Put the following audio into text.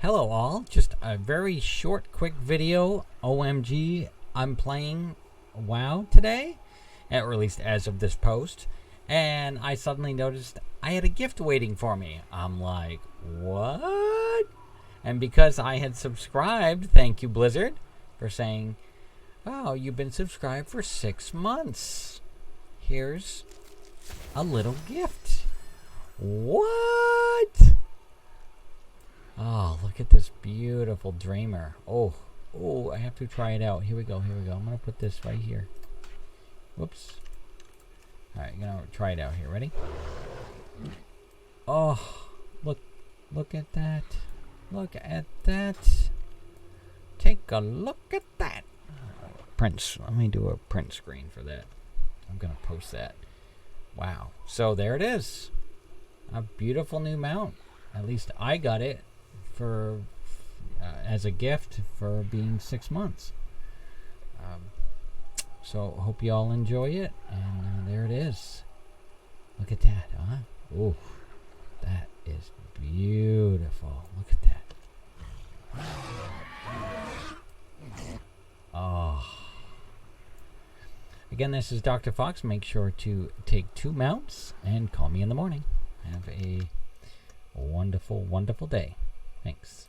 Hello all, just a very short quick video. OMG, I'm playing WoW today, or at least as of this post, and I suddenly noticed I had a gift waiting for me. I'm like, what? And because I had subscribed, thank you Blizzard for saying, oh, you've been subscribed for 6 months. Here's a little gift. What? Oh, look at this beautiful Dreamer. Oh, I have to try it out. Here we go. I'm going to put this right here. Whoops. All right, going to try it out here. Ready? Oh, look at that. Look at that. Take a look at that. Print. Let me do a print screen for that. I'm going to post that. Wow. So there it is. A beautiful new mount. At least I got it for as a gift for being 6 months. So hope you all enjoy it. And there it is. Look at that, huh? Oh, that is beautiful. Look at that. Oh. Again, this is Dr. Fox. Make sure to take 2 mounts and call me in the morning. Have a wonderful, wonderful day. Thanks.